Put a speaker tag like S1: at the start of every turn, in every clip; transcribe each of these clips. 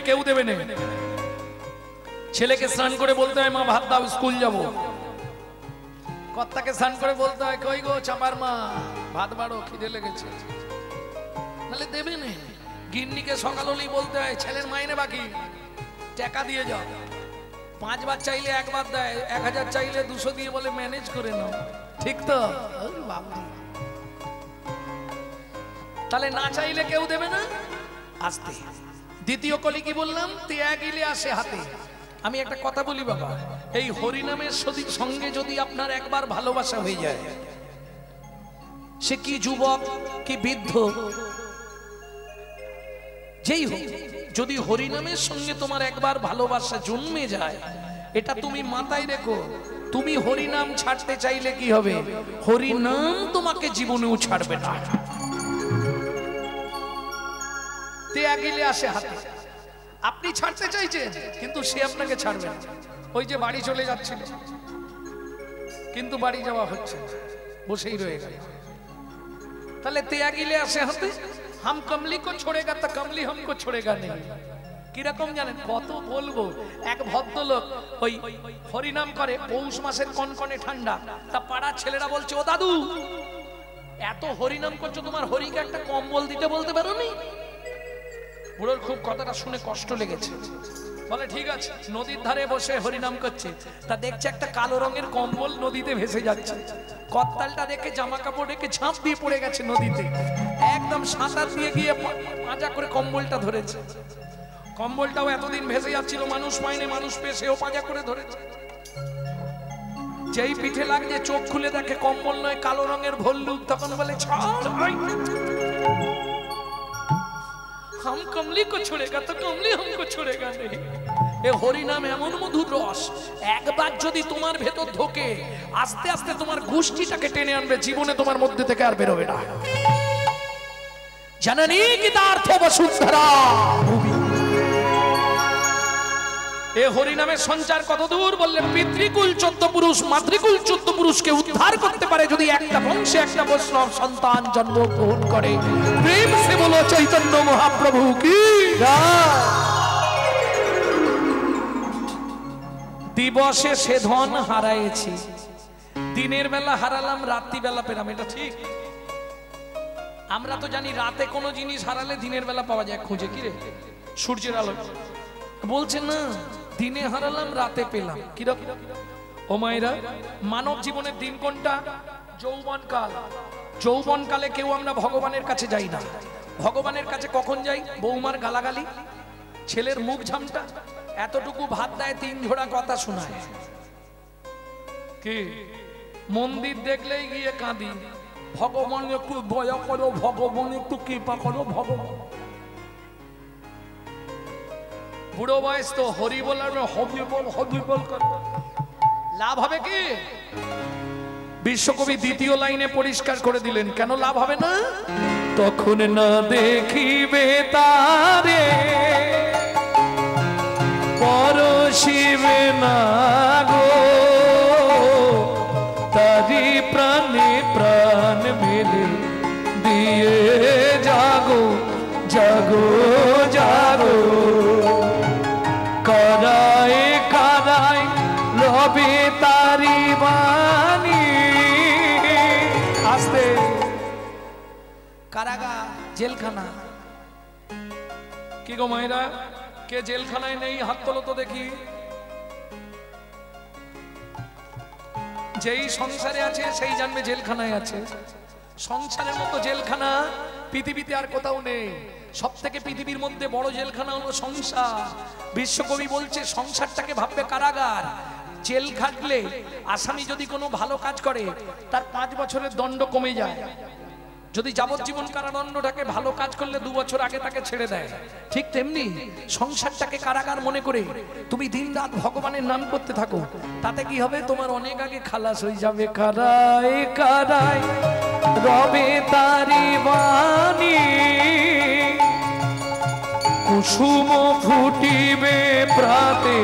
S1: কেউ দেবে না। ছেলেকে স্নান করে বলতে হয় মা ভাত দাও স্কুল যাব। কর্তাকে স্নান করে বলতে হয় কই গো চাপার মা ভাত বাড়ো খিদে লেগেছে, তাহলে দেবে না। গিন্নিকে সকাল হলেই বলতে হয় ছেলের মাইনে বাকি টাকা দিয়ে যাও। 5 বার চাইলে 1 বার দেয়, 1000 চাইলে 200 দিয়ে বলে ম্যানেজ করে নাও। ঠিক তো? তাহলে না চাইলে কেউ দেবে না। আসতে দ্বিতীয় কলি কি বললাম, ত্যাগিলে আসে হাতে। আমি একটা কথা বলি বাবা, এই হরিনামের সঙ্গে যদি আপনার একবার ভালোবাসা হয়ে যায়, সে কি যুবক কি বৃদ্ধ যেই হোক, যদি হরিনামের সঙ্গে তোমার একবার ভালোবাসা জন্মে যায়, এটা তুমি মাথায় রেখো। তুমি হরিনাম ছাড়তে চাইলে কি হবে, হরিনাম তোমাকে জীবনেও ছাড়বে না। ত্যাগিলে আসে হাতে। আপনি ছাড়তে চাইছেন কিন্তু সে আপনাকে ছাড়বে না। ওই যে বাড়ি চলে যাচ্ছিল কিন্তু বাড়ি যাওয়া হচ্ছে, বসেই রয়ে গেল। তাহলে ত্যাগিলে আসে হাতে। हम कमली को छोड़ेगा तो कमली हमको छोड़ेगा नहीं। কিরকম জানেন, কত বলবো। এক ভদ্রলোক ওই হরিনাম করে, পৌষ মাসের কনকনে ঠান্ডা, তা পাড়ার ছেলেরা বলছে ও দাদু এত হরিনাম করছো, তোমার হরিকে একটা কম্বল দিতে বলতে পারো নি? বুড়োর খুব কথাটা শুনে কষ্ট লেগেছে। বলে ঠিক আছে। নদীর ধারে বসে হরিনাম করছে, তা দেখছে একটা কালো রঙের কম্বল নদীতে ভেসে যাচ্ছে। কর্তালটা দেখে জামা কাপড় রেখে ঝাঁপ দিয়ে পড়ে গেছে নদীতে, একদম সাঁতার দিয়ে গিয়ে পাঁজা করে কম্বলটা ধরেছে। কম্বলটাও এতদিন ভেসে যাচ্ছিল, মানুষ পায়নি, মানুষ পেয়ে সেও পাঁজা করে ধরেছে। যেই পিঠে লাগছে চোখ খুলে দেখে কম্বল নয়, কালো রঙের ভল্লুক। তখন বলে ছাড়, हम कमली को छोड़ेगा तो कमली हमको छोड़ेगा नहीं। এ হরিনাম এমন মধুর রস, একবার যদি তোমার ভেতর ঢোকে আস্তে আস্তে তোমার গোষ্ঠীটাকে টেনে আনবে, জীবনে তোমার মধ্যে থেকে আর বেরোবে না। জননী গীতার্থ বসুন্ধরা ভূমি। এ হরিনামের সঞ্চার কত দূর বললেন, পিতৃকুল 14 পুরুষ, মাতৃকুল 14 পুরুষকে উদ্ধার করতে পারে যদি একটা বংশে একটা বৈষ্ণব সন্তান জন্মগ্রহণ করে। প্রেম সে বলো চৈতন্য মহাপ্রভু কি জয়। দিবসে সে ধন হারাইছি, দিনের বেলা হারালাম, রাত্রি বেলা পেলাম। এটা ঠিক? আমরা তো জানি রাতে কোনো জিনিস হারালে দিনের বেলা পাওয়া যায় খুঁজে, কি রে সূর্যের আলো। বলছে না, দিনে হারালাম রাতে পেলাম। কিরকম? ও মায়েরা, মানব জীবনের দিন কোনটা? যৌবনকাল। যৌবনকালে কেউ আমরা ভগবানের কাছে যাই না। ভগবানের কাছে কখন যাই? বৌমার গালাগালি, ছেলের মুখ ঝামটা, এতটুকু ভাত দেয়, 3 ঝোড়া কথা শোনায়। কি মন্দির দেখলেই গিয়ে কাঁদি, ভগবান একটু দয়া করো, ভগবান একটু কৃপা করো, ভগবান। বুড়ো বয়স তো হরি বলার হরি বল, হরি বল কর, লাভ হবে কি? বিশ্বকবি দ্বিতীয় লাইনে পরিষ্কার করে দিলেন, কেন লাভ হবে না? তখন না দেখিবে তারে পরশিবে না গো, তারি প্রাণে প্রাণ মেলে দিয়ে জাগো জাগো জাগো। কারায় কারায় রবে তারি বাণী। আস্তে কারাগার, জেলখানা। কি গো মায়েরা, কে জেলখানায় নেই হাত তোলো তো দেখি। যেই সংসারে আছে সেই জানবে জেলখানায় আছে। সংসারের মতো জেলখানা পৃথিবীতে আর কোথাও নেই। সব থেকে পৃথিবীর মধ্যে বড় জেলখানা হলো সংসার। বিশ্বকবি বলছে সংসারটাকে ভাববে কারাগার। জেল খাটলে আসামি যদি কোনো ভালো কাজ করে তার 5 বছরের দণ্ড কমে যায়। যদি যাবজ্জীবন কারাদণ্ডটাকে ভালো কাজ করলে 2 বছর আগে তাকে ছেড়ে দেয়। ঠিক তেমনি সংসারটাকে কারাগার মনে করে তুমি দিনরাত ভগবানের নাম করতে থাকো, তাতে কি হবে? তোমার অনেক আগে খালাস হয়ে যাবে। কারায় কারায় রবে তারি বাণী, কুসুম ফুটিবে প্রাতে।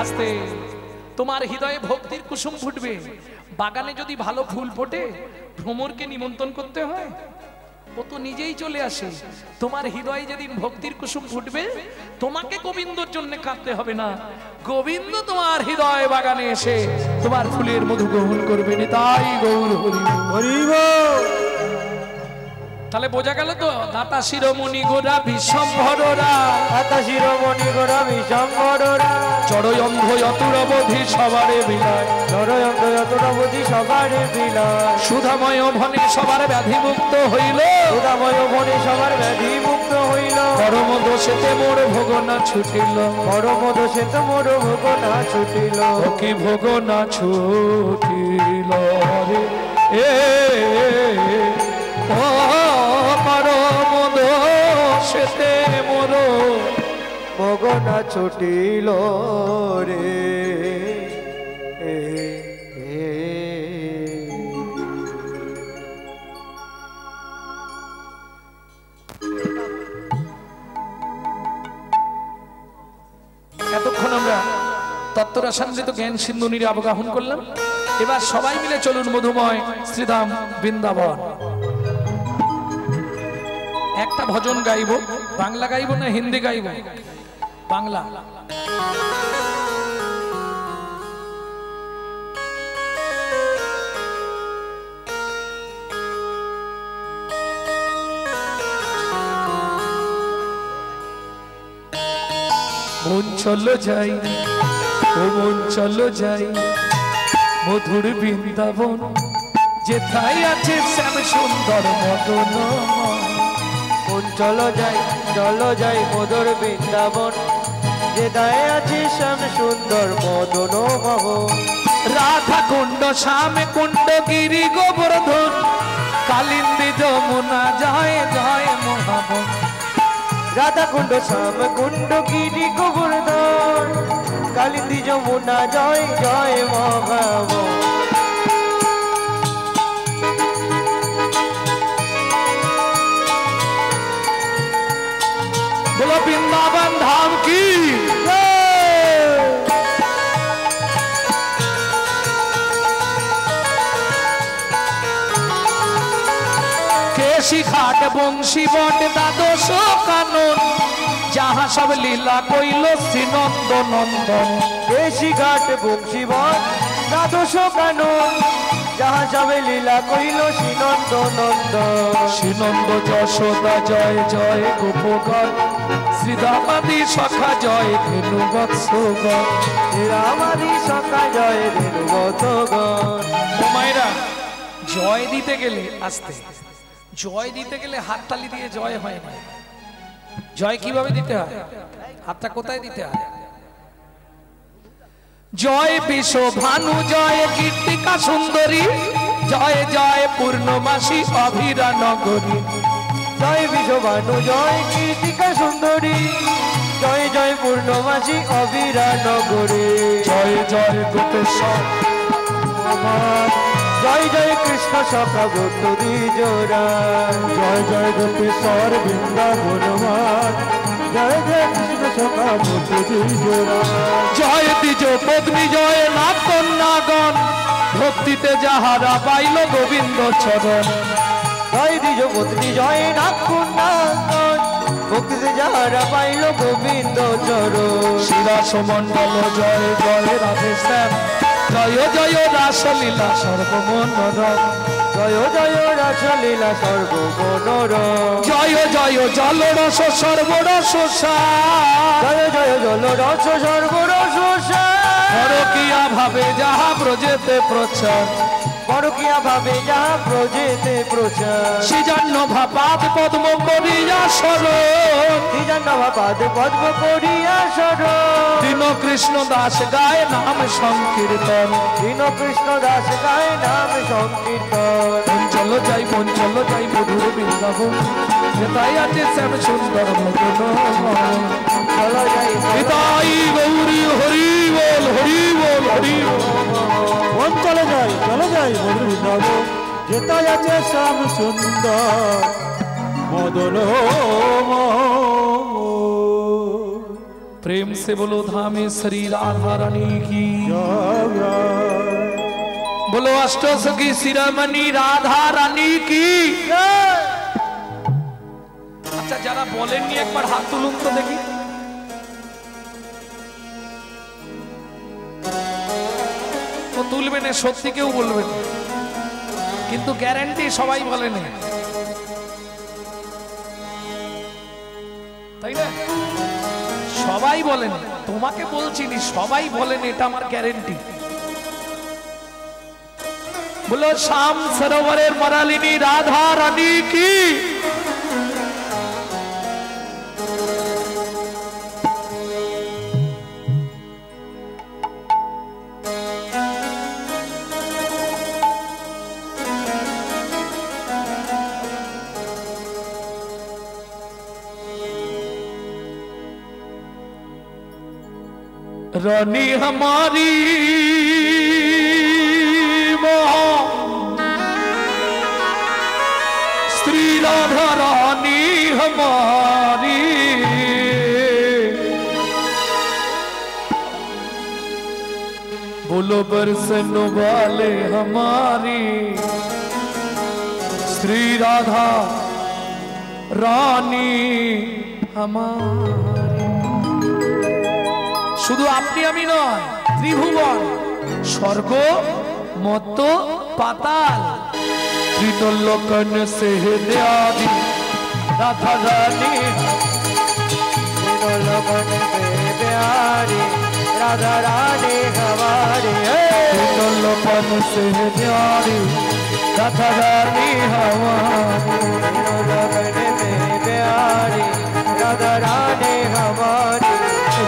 S1: আস্তে তোমার হৃদয়ে ভক্তির কুসুম ফুটবে। বাগানে যদি ভালো ফুল ফোটে ভ্রমরকে নিমন্ত্রণ করতে হয়? ও তো নিজেই চলে আসে। তোমার হৃদয়ে যেদিন ভক্তির কুসুম ফুটবে, তোমাকে গোবিন্দর জন্য কাঁদতে হবে না, গোবিন্দ তোমার হৃদয় বাগানে এসে তোমার ফুলের মধু গ্রহণ করবে। তাই গৌর হরি হরি বল। তাহলে বোঝা গেল তো, দাতা শিরোমণি গোরা বিশ্বম্ভররা,
S2: দাতা শিরোমণি গোরা বিশ্বম্ভররা,
S1: জড়য় অন্ধ অতুরবধি সবারে বিলায়,
S2: জড়য় অন্ধ অতুরবধি সবারে বিলায়,
S1: সুধাময় ভনে সবার ব্যাধি মুক্ত হইল,
S2: সুধাময় ভনে সবার ব্যাধি মুক্ত হইল,
S1: পরম দোষেতে মোর ভোগ না ছুটিল,
S2: পরম দোষেতে মোর ভোগ না ছুটিল,
S1: কি ভোগ না ছুটিল রে এ ও পরম দোষেতে মোর
S2: ভোগ না ছুটিল রে
S1: এতক্ষণ আমরা তত্ত্বরসামৃত জ্ঞান সিন্ধু নীরে অবগাহন করলাম। এবার সবাই মিলে চলুন মধুময় শ্রীধাম বৃন্দাবন। একটা ভজন গাইব, বাংলা গাইব না হিন্দি গাইব? বাংলা। মন চলো যাই, ও মন চলো যাই মধুর বৃন্দাবন, যেথায় আছে শ্যাম সুন্দর মদন।
S2: মন চলো যাই মধুর বৃন্দাবন, যেথায় আছে শ্যাম সুন্দর মদন মোহন।
S1: রাধা কুণ্ড শ্যাম কুণ্ড গিরি গোবর্ধন, কালিন্দী যমুনা জয় জয় মহাবন।
S2: রাধা কুণ্ড শ্যাম কুণ্ড গিরি গোবর্ধন, কালিন্দী যমুনা জয় জয় মহাবন।
S1: बोलो वृंदावन धाम की केशी घाट बंशी बट द्वादश कानन, जहाँ सब लीला कइल श्री नंद नंदन।
S2: केशी घाट बंशी बट द्वादश कानन, जहाँ सब लीला कइल श्री नंद नंदन।
S1: श्री नंद यशोदा जय जय गोपगण, श्री रामादि सखा जय धेनु वत्सगण।
S2: श्री रामादि सखा जय धेनु वत्सगण।
S1: मायरा जय दीते गेले आस्ते, जय दीते गेले हातताली दिए जय হয় না। জয় কিভাবে দিতে হয়? হাতটা কোথায় দিতে হয়? জয় বিশ্ব ভানু জয় কীর্তিকা সুন্দরী, জয় জয় পূর্ণমাসী অভিরা নগরী।
S2: জয় বিশ্ব ভানু জয় কীর্তিকা সুন্দরী, জয় জয় পূর্ণমাসী অভিরা নগরী।
S1: জয় জয় গোপেশ্বর
S2: আমার, জয় জয় কৃষ্ণ সখা ভক্তি জোড়া। জয় জয় গোপেশ্বর বৃন্দাবন, জয় জয় কৃষ্ণ সখা ভক্তি জোড়া।
S1: জয় দ্বিজ পত্নী জয় নাথ কন্যাগণ, ভক্তিতে যাহারা পাইল গোবিন্দ চরণ।
S2: জয় দ্বিজ পত্নী জয় নাথ কন্যাগণ, ভক্তিতে যাহারা পাইল গোবিন্দ চরণ।
S1: শিরাস মণ্ডল জয় জয় রাধে শ্যাম, জয় জয় রাসলীলা সর্বমনোরম।
S2: জয় জয় রাসলীলা সর্বমনোরম।
S1: জয় জয় জলরস সর্বরস সার,
S2: জয় জয় জলরস সর্বরস সার।
S1: পরকীয়া ভাবে যাহা ব্রজেতে প্রচার,
S2: পরকীয়া ভাবে যাহা ব্রজেতে প্রচার।
S1: সৃজন্য ভাপাদ পদ্ম করিয়া শরণ,
S2: সৃজন্য ভাপাদ পদ্ম করিয়া শরণ।
S1: দীন কৃষ্ণ দাস গায় নাম সংকীর্তন,
S2: দীন কৃষ্ণ দাস গায় নাম সংকীর্তন।
S1: চলো যাই মধুর বৃন্দাবন, যেথায় আছে শ্যাম সুন্দর মদন।
S2: চলো যাই
S1: নিতাই গৌরী হরি বল হরি বল হরি বল।
S2: মন চলো যাই মধুর বৃন্দাবন, যেথায় আছে শ্যাম সুন্দর মদন।
S1: प्रेम से बोलो धामे श्री राधा रानी की, बोलो अष्टसखी शिरोमणि राधा रानी की। আচ্ছা যারা বলেননি একবার হাত তুলুন তো দেখি। ও তুলবেন, সত্যি কেউ বলবেন, কিন্তু গ্যারান্টি সবাই বলেন, তাই না? সবাই বলেন, তোমাকে বলছি নি, সবাই বলেন, এটা আমার গ্যারান্টি। বলো শ্যাম সরোবরের মরালিনী রাধা রানী কি। रानी हमारी श्री राधा रानी हमारी, बोलो बरसन वाले हमारी श्री राधा रानी हमारी। শুধু আপনি আমি নয়, ত্রিভুবন, স্বর্গ মত্ত পাতাল, ত্রিলোকন से न्यारी राधा रानी,
S2: त्रिलोकन से प्यारी राधा रानी हमारी,
S1: त्रिलोकन से न्यारी राधा रानी हमारी,
S2: त्रिलोकन से प्यारी राधा रानी हमारी,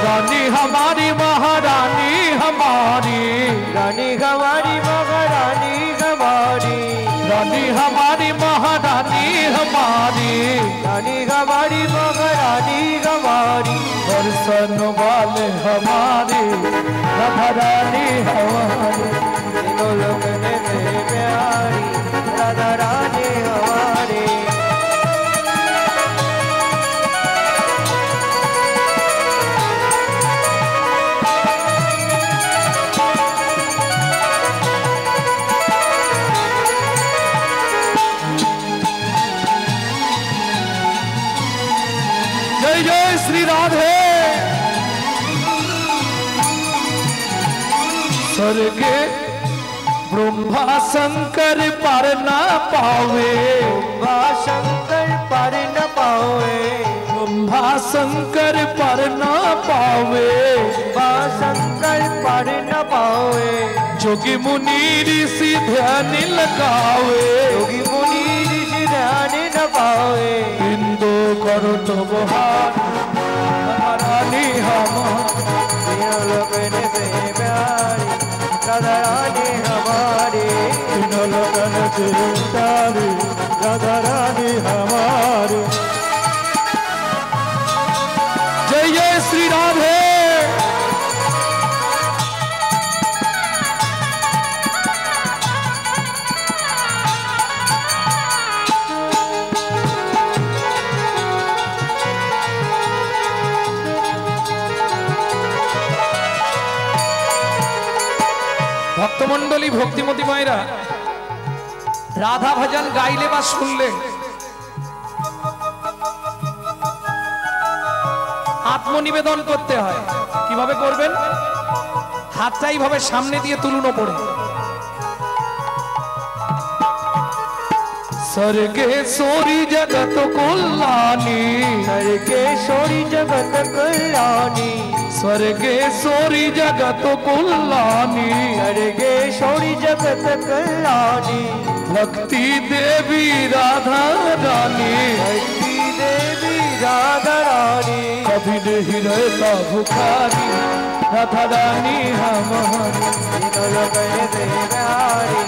S1: रानी हमारी महारानी हमारी,
S2: रानी हमारी महारानी हमारी,
S1: रानी हमारी महारानी हमारी,
S2: रानी हमारी महारानी हमारी,
S1: दर्शन वाले हमारी राधा रानी हमारी,
S2: त्रिलोकन से प्यारी राधा रानी हमारी।
S1: जय जय श्री राधे। स्वर्गे ब्रह्मा शंकर पर ना पावे,
S2: ब्रह्मा शंकर पर न पावे,
S1: ब्रह्मा शंकर पर ना पावे,
S2: ब्रह्मा शंकर पर न पावे,
S1: जोगी मुनि ऋषि ध्यान लगावे,
S2: योगी मुनि ऋषि ध्यान न पावे,
S1: बिंदु करो तो बहार रानी हमारी,
S2: त्रिलोकन से प्यारी राधा रानी हमारी,
S1: त्रिलोकन से प्यारी राधा रानी हमारी। जय जय श्री राधे। ভক্তমণ্ডলী, ভক্তিমতী মায়েরা, রাধা ভজন গাইলে বা শুনলে আত্মনিবেদন করতে হয়। কিভাবে করবেন? হাতটা এইভাবে সামনে দিয়ে তুলুন ওপরে। सर्गेश्वरी जगत कल्याणी,
S2: सर्गेश्वरी जगत कल्याणी,
S1: स्वर्गेश्वरी जगत कल्याणी,
S2: सर्गेश्वरी जगत कल्याणी,
S1: भक्ति देवी राधा रानी,
S2: भक्ति देवी राधा रानी,
S1: कभी नहीं रहता भुखारी राधा रानी हमारी,
S2: त्रिलोकन से प्यारी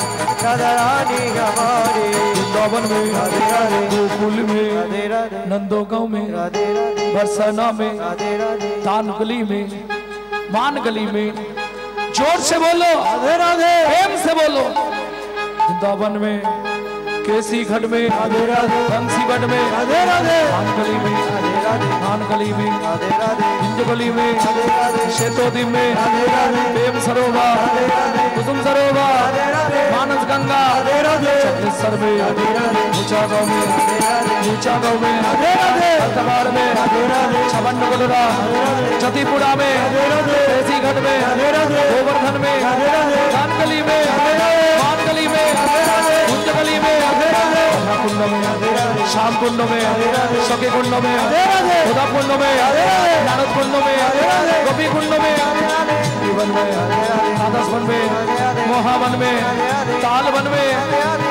S2: राधा रानी हमारी,
S1: वृंदावन में
S2: राधे राधे,
S1: गोकुल में
S2: राधे राधे,
S1: नंदोगांव में
S2: राधे राधे,
S1: बरसाना में
S2: राधे राधे,
S1: तान गली में मान गली में। जोर से बोलो राधे राधे, प्रेम से बोलो। वृंदावन में केसी घट में
S2: राधे राधे
S1: बंसी घट में
S2: राधे राधे
S1: खानगली में
S2: राधे राधे
S1: खानगली में
S2: राधे राधे
S1: कुंजगली में
S2: राधे राधे
S1: शेतोदी में
S2: राधे राधे
S1: प्रेम सरोवर
S2: राधे राधे
S1: कुसुम सरोवर
S2: राधे राधे
S1: मानस गंगा
S2: राधे राधे
S1: छत्तीसगढ़ में
S2: राधे राधे
S1: ऊंचा गांव में
S2: राधे राधे
S1: ऊंचा गांव में
S2: राधे राधे
S1: अल्तबार में
S2: राधे राधे
S1: छबन गोलरा जतीपुरा में
S2: राधे राधे
S1: केसी घट में
S2: राधे राधे
S1: गोवर्धन में
S2: राधे राधे
S1: खानगली में मानगली में कुंजगली में कुंड में श्याम कुंड में सखी कुंड में उदा कुंड में नारद कुंड में गोपी कुंड में जीवन में आदर्श वन में मोहावन में ताल वन में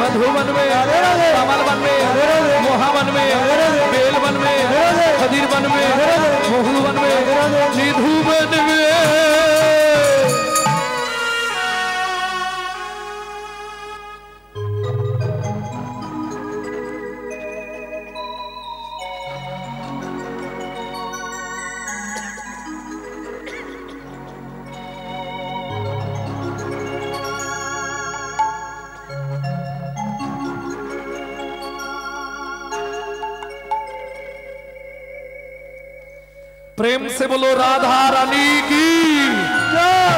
S1: मधुवन में कमल वन में मोहावन में बेल वन में खदीर वन में मोहू वन में निधु वन में प्रेम से बोलो राधा रानी की जय।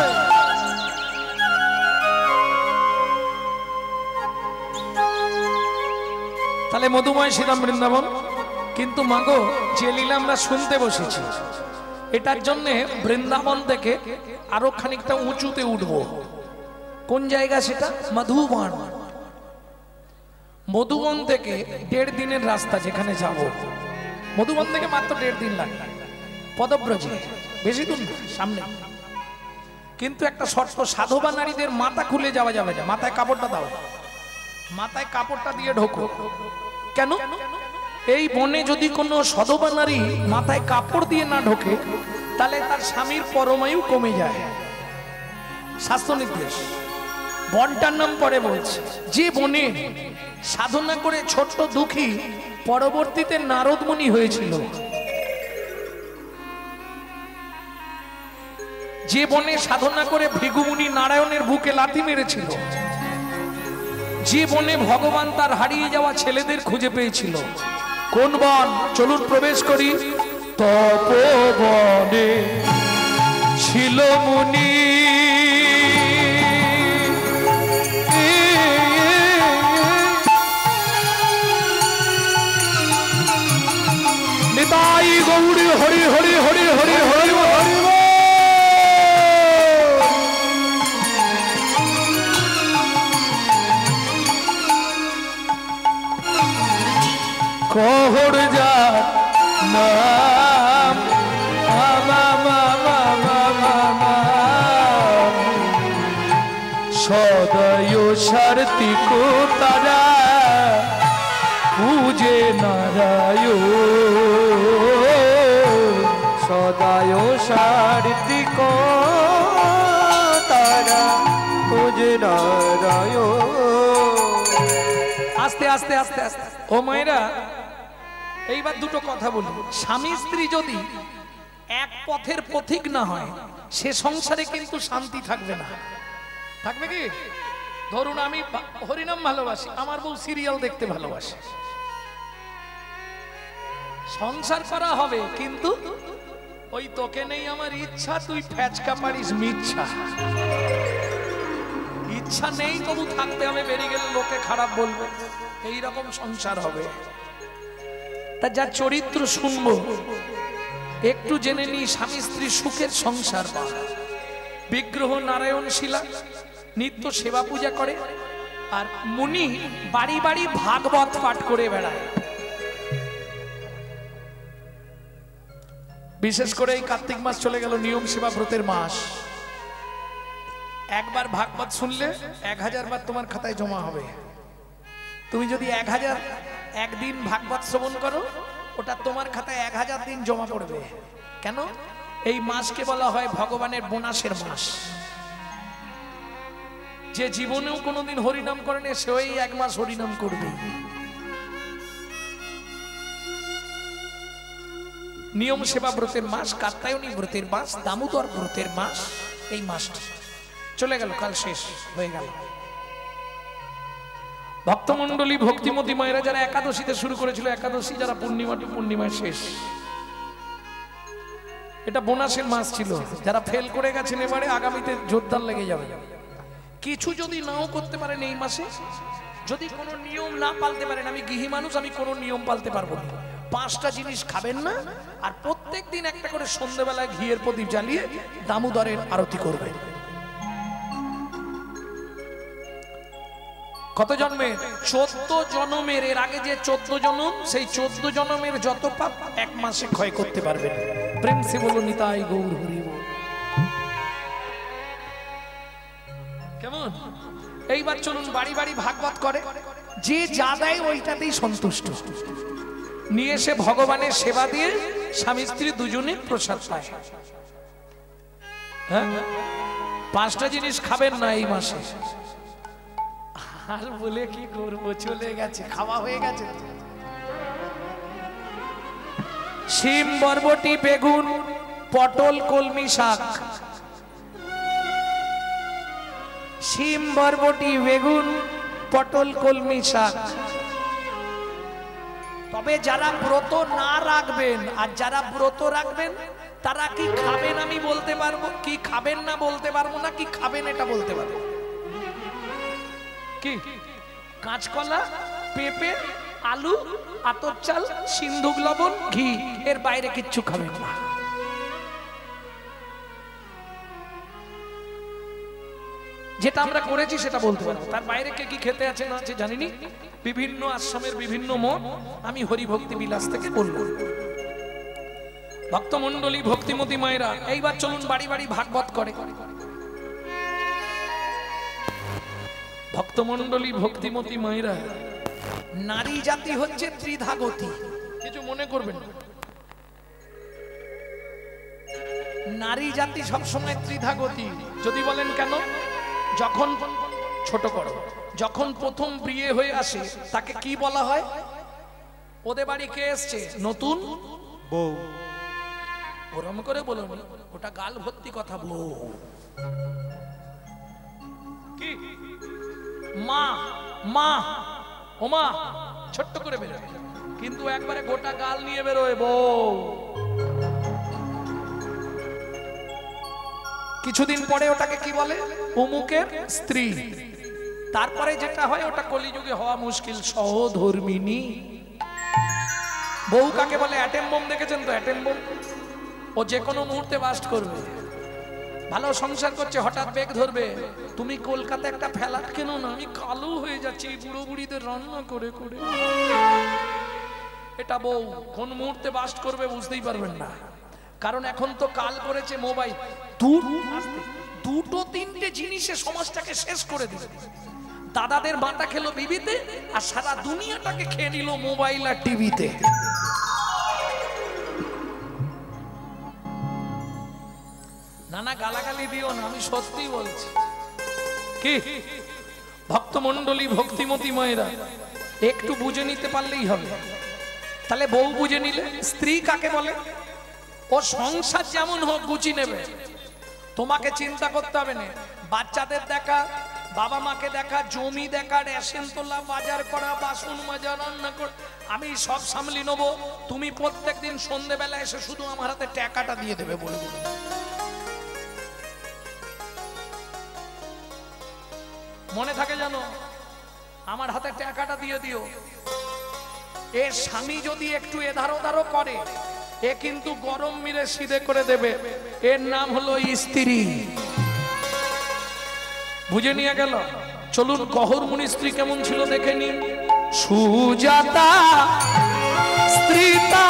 S1: তাহলে মধুময় শ্রীরাম বৃন্দাবন কিন্তু মাগো যে লীলা আমরা শুনতে বসেছি এটার জন্য বৃন্দাবন থেকে আরো খানিকটা উঁচুতে উঠবো। কোন জায়গা সেটা? মধুবন। মধুবন থেকে 1.5 দিনের রাস্তা যেখানে যাব। মধুবন থেকে মাত্র 1.5 দিন লাগে পদব্রজে, বেশি দূর না, সামনে। কিন্তু একটা শর্ত, সাধবা নারীদের মাথা খুলে যাওয়া যাবে না। মাথায় কাপড়টা দাও, মাথায় কাপড়টা দিয়ে ঢোকো। কেন? এই বনে যদি কোনো সধবা নারী মাথায় কাপড় দিয়ে না ঢোকে তাহলে তার স্বামীর পরমায়ু কমে যায়, শাস্ত্র নির্দেশ। বনটার নাম পরে বলছে। যে বনে সাধনা করে ছোট্ট দুঃখী পরবর্তীতে নারদ মুনি হয়েছিল, যে বনে সাধনা করে ভৃগুমুনি নারায়ণের বুকে লাথি মেরেছিল, যে বনে ভগবান তার হারিয়ে যাওয়া ছেলেদের খুঁজে পেয়েছিল। কোন বন? চলুন প্রবেশ করি। তপবনে ছিল মুনি, নিতাই গৌরী হরি হরি হরি হরি হরি হরি। কোহর যা নাম সদয় সারতি কো তারা পূজে নারায়ণ,
S2: সদায় সারতি কো তারা পূজে নারায়ণ।
S1: আস্তে আস্তে আস্তে আস্তে। ও মায়েরা, এইবার দুটো কথা বলি। স্বামী স্ত্রী যদি এক পথের পথিক না হয় সে সংসারে কিন্তু শান্তি থাকবে না। থাকবে কি? ধরুন আমি হরিনাম ভালোবাসি, আমার বউ সিরিয়াল দেখতে ভালোবাসে, সংসার করা হবে কিন্তু ওই তোকে নেই আমার ইচ্ছা, তুই ফ্যাচকা পারিস মিচ্ছা। ইচ্ছা নেই তবু থাকতে হবে, বেরিয়ে গেলে লোকে খারাপ বলবে, এইরকম সংসার হবে। তা যা চরিত্র শুনবো একটু জেনে নি। স্বামী স্ত্রী সুখের সংসার পা। বিগ্রহ নারায়ণ শিলা নিত্য সেবা পূজা করে, আর মুনি বাড়ি বাড়ি ভাগবত পাঠ করে বেড়ায়। বিশেষ করে এই কার্তিক মাস চলে গেল, নিয়ম সেবা ব্রতের মাস। একবার ভাগবত শুনলে 1000 বার তোমার খাতায় জমা হবে। তুমি যদি 1000 একদিন ভাগবত শ্রবণ করো, ওটা তোমার খাতায় 1000 দিন জমা পড়বে। কেন? এই মাসকে বলা হয় ভগবানের বোনাসের মাস। যে জীবনেও কোনোদিন হরিনাম করেনি সে ওই 1 মাস হরিনাম করবে। নিয়ম সেবা ব্রতের মাস, কাত্যায়নী ব্রতের মাস, দামোদর ব্রতের মাস। এই মাসটা চলে গেল, কাল শেষ হয়ে গেল। ভক্তমণ্ডলী ভক্তিমতী মায়েরা যারা একাদশীতে শুরু করেছিল, একাদশী যারা পূর্ণিমা টু পূর্ণিমায় শেষ, এটা বোনাসের মাস ছিল। যারা ফেল করে গেছেন এবারে আগামীতে জোরদার লেগে যাবে। কিছু যদি নাও করতে পারেন এই মাসে, যদি কোনো নিয়ম না পালতে পারেন, আমি গৃহী মানুষ, আমি কোনো নিয়ম পালতে পারবো না, 5টা জিনিস খাবেন না, আর প্রত্যেক দিন একটা করে সন্ধ্যেবেলায় ঘিয়ের প্রদীপ জ্বালিয়ে দামোদরের আরতি করবেন। কত জন্মের? 14 জন্মের। এর আগে যে 14 জন্ম, সেই 14 জন্মের যত পাপ এক মাসে ক্ষয় করতে পারবেন। প্রেম সে বলো নিতাই গৌর হরি বল। কেমন? এইবার চলুন বাড়ি বাড়ি ভাগবত করে, যে যা দেয় ওইটাতেই সন্তুষ্ট, নিয়ে এসে ভগবানের সেবা দিয়ে স্বামী স্ত্রী দুজনে প্রসাদ পায়। হ্যাঁ, 5টা জিনিস খাবেন না এই মাসে। আর বলে কি করবো, চলে গেছে, খাওয়া হয়ে গেছে। শিম, বরবটি, বেগুন, পটল, কলমি শাক। শিম, বরবটি, বেগুন, পটল, কলমি শাক। তবে যারা ব্রত না রাখবেন আর যারা ব্রত রাখবেন তারা কি খাবেন আমি বলতে পারবো, কি খাবেন না বলতে পারবো না, কি খাবেন এটা বলতে পারবো। কি? কাঁচকলা, পেঁপে, আলু, আতর চাল, সিন্ধুক লবণ, ঘি, এর বাইরে কিচ্ছু খাবেন না। যেটা আমরা করেছি সেটা বলতে পারবো, তার বাইরে কে কি খেতে আছে না আছে জানিনি। বিভিন্ন আশ্রমের বিভিন্ন মত আমি হরি ভক্তি বিলাস থেকে বলবো। ভক্তমণ্ডলী ভক্তিমতী মায়েরা এইবার চলুন বাড়ি বাড়ি ভাগবত করে। ভক্তমণ্ডলী ভক্তিমতী মায়েরা, নারী জাতি হচ্ছে ত্রিধাগতি, কিছু মনে করবেন না। নারী জাতি সবসময় ত্রিধাগতি। যদি বলেন কেন? যখন ছোট করো, যখন প্রথম বিয়ে হয়ে আসে তাকে কি বলা হয়? ওদের বাড়ি কে এসছে? নতুন বউ। ওরম করে বলো, ওটা গাল ভর্তি কথা। বউ কি? মা, মা, ও মা, ছোট্ট করে বেরোয়, কিন্তু একবারে গোটা গাল নিয়ে বেরোয় বউ। কিছুদিন পরে ওটাকে কি বলে? অমুকের স্ত্রী। তারপরে যেটা হয় ওটা কলিযুগে হওয়া মুশকিল, সহধর্মিনী। বউ কাকে বলে? অ্যাটম বোম দেখেছেন তো? অ্যাটম বোম, ও যে কোনো মুহূর্তে বাস্ট করবে। ভালো সংসার করছে, হঠাৎ বেগ ধরবে, তুমি কলকাতা একটা ফ্ল্যাট কেন না, আমি কালো হয়ে যাচ্ছি বুড়ো বুড়িদের রান্না করে করে। এটা বউ কোন মুহূর্তে বাস্ট করবে বুঝতেই পারবেন না, কারণ এখন তো কাল করেছে মোবাইল। দুটো তিনটে জিনিসে সমাজটাকে শেষ করে দিল। দাদাদের বাটা খেলো বিবিতে, আর সারা দুনিয়াটাকে খেয়ে নিল মোবাইল আর টিভিতে। নানা গালাগালি দিও না, আমি সত্যি বলছি। কি ভক্তমণ্ডলী ভক্তিমতী মায়েরা, একটু বুঝে নিতে পারলেই হবে। তাহলে বউ বুঝে নিলে, স্ত্রী কাকে বলে? ও সংসার যেমন হোক গুছিয়ে নেবে, তোমাকে চিন্তা করতে হবে না। বাচ্চাদের দেখা, বাবা মাকে দেখা, জমি দেখা, রেশন তোলা, বাজার করা, বাসন মাজা, রান্না করা, আমি সব সামলি নেবো। তুমি প্রত্যেকদিন সন্ধ্যেবেলা এসে শুধু আমার হাতে টাকাটা দিয়ে দেবে বলে দিল। মনে থাকে জানো, আমার হাতে টাকাটা দিয়ে দিও। এ স্বামী যদি একটু এধার ওধারও করে, এ কিন্তু গরম মিলে সিধে করে দেবে। এর নাম হলো স্ত্রী। বুঝে নিয়ে গেল। চলুন গহর মুনি স্ত্রী কেমন ছিল দেখে নি। সুজাতা স্ত্রীতা,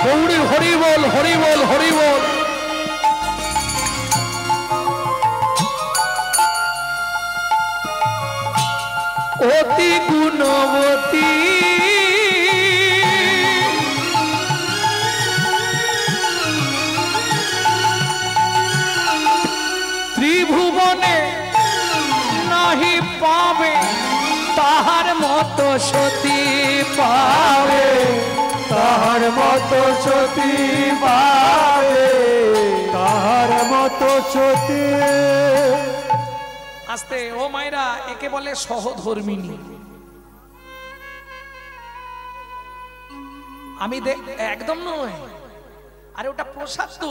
S1: গৌরী হরি বল, হরি বল, হরি বল। অতি গুণবতী ত্রিভুবনে নাহি পাবে তাহার মতো সতী পাবে, তাহার মতো সতী পাবে, তাহার
S2: কত সতী।
S1: আস্তে ও মায়েরা, একে বলে সহধর্মিনী। আমি একদম নয়, আরে ওটা প্রসাদ, তো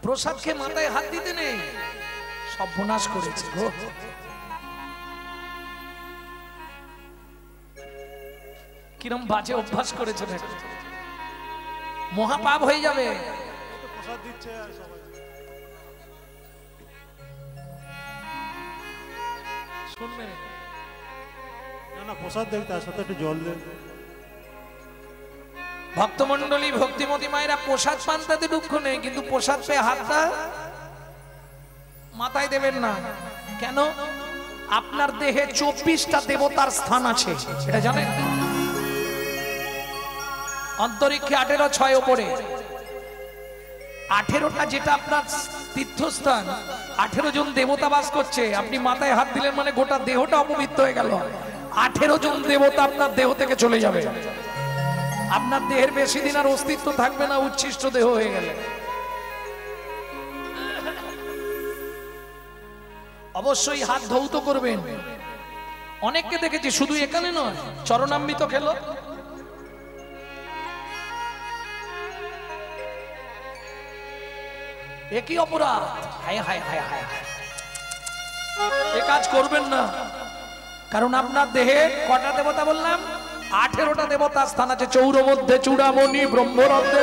S1: প্রসাদ খেয়ে মাথায় হাত দিতে নেই, সর্বনাশ করেছে গো। কিরম বাজে অভ্যাস করেছে, মহাপাপ হয়ে যাবে।
S3: প্রসাদ দিচ্ছে আর সবাই
S1: শুনবে
S3: না, না প্রসাদ দেখ, তার সাথে একটু জল দেন।
S1: ভক্তমন্ডলী, ভক্তিমতী মায়েরা, প্রসাদ পান তাতে দুঃখ নেই, কিন্তু প্রসাদ পেয়ে হাতটা মাথায় দেবেন না। কেন? আপনার দেহে 24টা দেবতার স্থান আছে, এটা জানেন? অন্তরিক্ষে 18, ওপরে 18টা, যেটা আপনার তীর্থস্থান, 18 জন দেবতা বাস করছে। আপনি মাথায় হাত দিলেন মানে গোটা দেহটা অপবিত্র হয়ে গেল। 18 জন দেবতা আপনার দেহ থেকে চলে যাবে। আপনার দেহের বেশি দিন আর অস্তিত্ব থাকবে না, উচ্ছিষ্ট দেহ হয়ে গেলে। অবশ্যই হাত ধৌত করবেন। অনেককে দেখেছি, শুধু এখানে নয়, চরণামৃত খেলো, একই অপরাধ। হায় হায় হায় হায় হায়, এ কাজ করবেন না। কারণ আপনার দেহে কটা দেবতা বললাম? 18টা দেবতা স্থান আছে। চৌর মধ্যে চূড়ামণি ব্রহ্মরদ্ধে,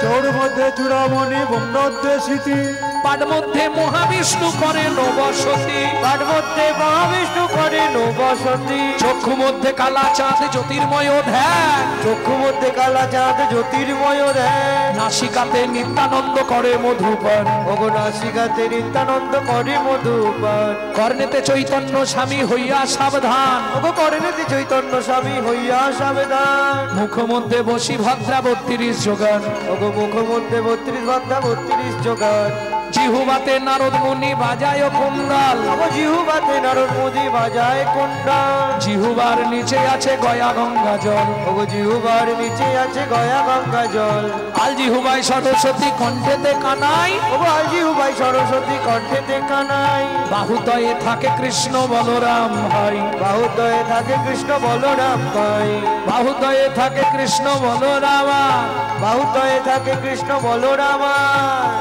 S2: চৌর মধ্যে চূড়ামণি ব্রহ্মরদ্ধে স্মৃতি,
S1: পাঠ মধ্যে মহাবিষ্ণু করে নবসতী,
S2: পাঠ মধ্যে মহাবিষ্ণু করে নবসতী,
S1: চক্ষু মধ্যে কালা চাঁদ জ্যোতির্ময় ধ্যান,
S2: চক্ষু মধ্যে কালা চাঁদ জ্যোতির্ময় ধ্যান,
S1: নাসিকাতে নিত্যানন্দ করে মধুপান,
S2: ওগো নাসিকাতে নিত্যানন্দ করে মধুপান,
S1: কর্ণেতে চৈতন্য স্বামী হইয়া সাবধান,
S2: ওগো কর্ণেতে চৈতন্য স্বামী হইয়া সাবধান,
S1: মুখ মধ্যে বসি ভদ্রা 32 যোগান,
S2: ওগো মুখ মধ্যে 32 ভদ্রা 32 যোগান,
S1: জিহুবাতে নারদ মুনি বাজায় কুণ্ডাল,
S2: ওগো জিহুবাতে নারদ মুনি বাজায় কুণ্ডাল,
S1: জিহুবার নিচে আছে গয়া গঙ্গা জল,
S2: ওগো জিহুবার নিচে আছে গয়া গঙ্গা জল,
S1: আল জিহুবাই সরস্বতী কণ্ঠেতে কানাই,
S2: ওগো আল জিহুবাই সরস্বতী কণ্ঠেতে কানাই,
S1: বাহুদয়ে থাকে কৃষ্ণ বলরাম ভাই,
S2: বাহুদয়ে থাকে কৃষ্ণ বলরাম ভাই,
S1: বাহুদয়ে থাকে কৃষ্ণ বলরাম,
S2: বাহুদয়ে থাকে কৃষ্ণ বলরাম,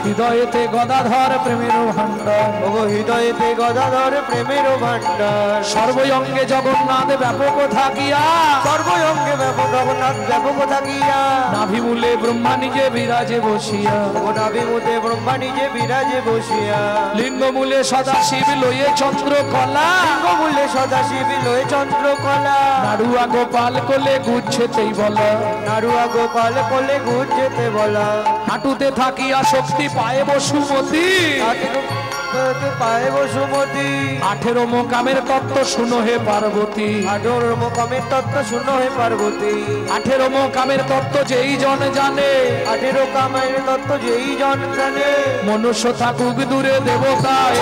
S1: হৃদয়েতে গদাধর প্রেমের ভাণ্ডার,
S2: ওগো হৃদয়েতে গদাধর প্রেমের ভাণ্ডার,
S1: সর্বঙ্গে জগন্নাথ ব্যাপক থাকিয়া,
S2: সর্বঙ্গে ব্যাপক জগন্নাথ ব্যাপক থাকিয়া,
S1: নাভিমূলে ব্রহ্মা নিজে বিরাজে বসিয়া,
S2: ও নাভিমূলে ব্রহ্মা নিজে বিরাজে বসিয়া,
S1: লিঙ্গমূলে সদা শিব লয়ে চন্দ্র কলা,
S2: লিঙ্গমূলে সদাশিব লয়ে চন্দ্রকলা,
S1: নাড়ুয়া গোপাল কোলে গুচ্ছেতেই বলা,
S2: নাড়ুয়া গোপাল কোলে গুঞ্জেতে বলা,
S1: হাঁটুতে থাকিয়া শক্তি পায়ে বসুমতি,
S2: হাতে পায়ে বসুমতি,
S1: 18 মোকামের তত্ত্ব শুনো হে পার্বতী,
S2: 18 মোকামের তত্ত্ব শুনো হে পার্বতী,
S1: 18 মোকামের তত্ত্ব যেই জন জানে,
S2: 18 কামের তত্ত্ব যেই জন জানে,
S1: মনুষ্য থাকুক দূরে দেবতায়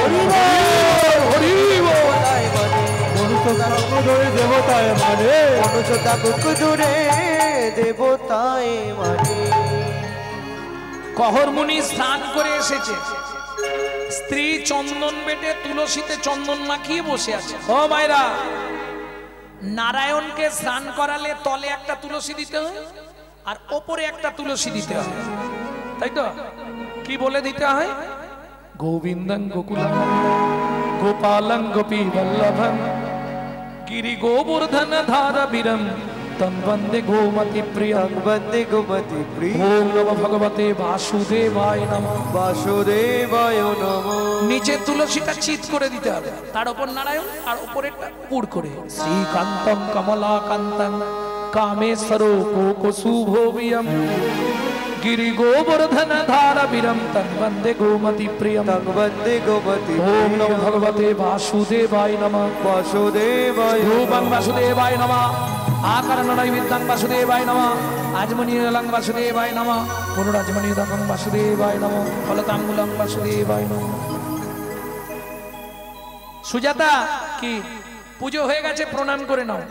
S1: হরি বল,
S2: মনুষ্য থাকুক দূরে দেবতায় মানে, মনুষ্য থাকুক দূরে দেবতায় মানে।
S1: কহর মুনি স্নান করে এসেছে, স্ত্রী চন্দন বেটে তুলসীতে চন্দন মাখিয়ে বসে আছে। ও মায়েরা, নারায়ণকে স্নান করালে তলে একটা তুলসী দিতে হয় আর ওপরে একটা তুলসী দিতে হয়, তাই তো? কি বলে দিতে হয়? গোবিন্দং গোকুলং গোপালং গোপী বল্লভং গিরি গোবর্ধন ধারবীরম তং বন্দে গোমতি প্রিয়ং,
S2: বন্দে গোমতি প্রিয়,
S1: ওম নমঃ ভগবতে বাসুদেবায় নমঃ।
S2: বাসুদেবায় নমঃ।
S1: নিচে তুলসীটা চিত করে দিতে হবে, তার উপর নারায়ণ আর উপরেরটা পুর করে। শ্রীকান্তং কমলাকান্তং কামেশ্বরো কোকশুভোবিয়ম গিরি গোবর্ধন ধারবীরম তং বন্দে গোমতি প্রিয়ম।
S2: তং বন্দে গোমতি
S1: ওম নমঃ ভগবতে বাসুদেবায় নমঃ।
S2: বাসুদেবায়
S1: রূপং বাসুদেবায় নমঃ, আকারণ নৈবেদ্যং বাসুদেবায় নমঃ, আজমনীয়লং বাসুদেবায় নমঃ, পুনরাজমনীয়দকং বাসুদেবায় নমঃ, ফলতাঙ্গুলং বাসুদেবায় নমঃ। সুজাতা, কি পুজো হয়ে গেছে? প্রণাম করে নাও।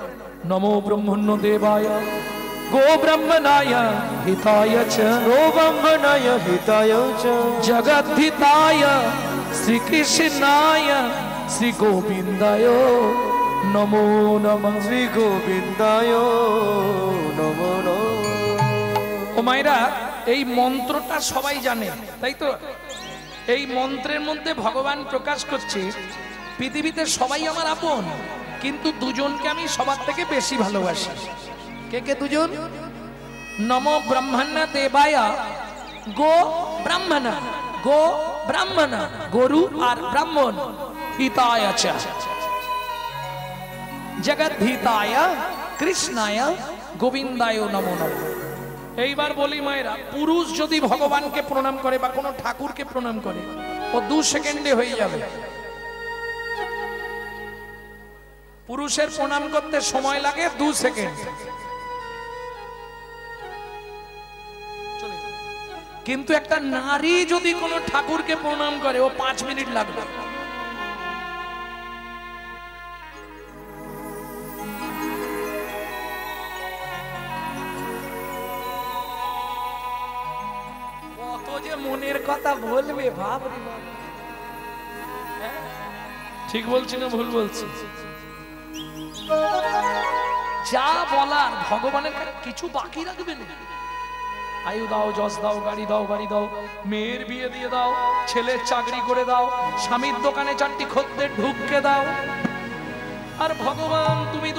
S1: নমো ব্রহ্মণ্য দেবায় गो ब्रह्मणाय हिताय च
S2: गोब्रह्मणाय हिताय च
S1: जगद्धिताय श्री कृष्णाय श्री गोविंदाय नमो नमः।
S2: श्री गोविंदाय नमो नमः।
S1: ও মায়েরা, এই মন্ত্রটা সবাই জানে, তাই তো? এই মন্ত্রের মধ্যে ভগবান প্রকাশ করছে পৃথিবীতে সবাই আমার আপন, কিন্তু দুজনকে আমি সবার থেকে বেশি ভালোবাসি। কে কে দুজন? নমো ব্রহ্মণ্য দেবায়া গো ব্রাহ্মণা, গো ব্রাহ্মণা, গরু আর ব্রাহ্মণ, হিতায় চ জগদ্ধিতায় কৃষ্ণায় গোবিন্দায় নমো নমঃ। এইবার বলি মায়েরা, পুরুষ যদি ভগবানকে প্রণাম করে বা কোনো ঠাকুরকে প্রণাম করে, ও 2 সেকেন্ডে হয়ে যাবে। পুরুষের প্রণাম করতে সময় লাগে 2 সেকেন্ড, কিন্তু একটা নারী যদি কোনো ঠাকুরকে প্রণাম করে, ও 5 মিনিট লাগবে। কত যে মনের কথা বলবে, ভাব। ঠিক বলছি না ভুল বলছি? যা বলার ভগবানের কাছে কিছু বাকি রাখবে না। আয়ু দাও, যশ দাও, গাড়ি দাও, বাড়ি দাও, মেয়ের বিয়ে দিয়ে দাও, ছেলের চাকরি করে দাও, স্বামীর দোকানে 4টি খদ্দের ঢুককে দাও, আর ভগবান তুমি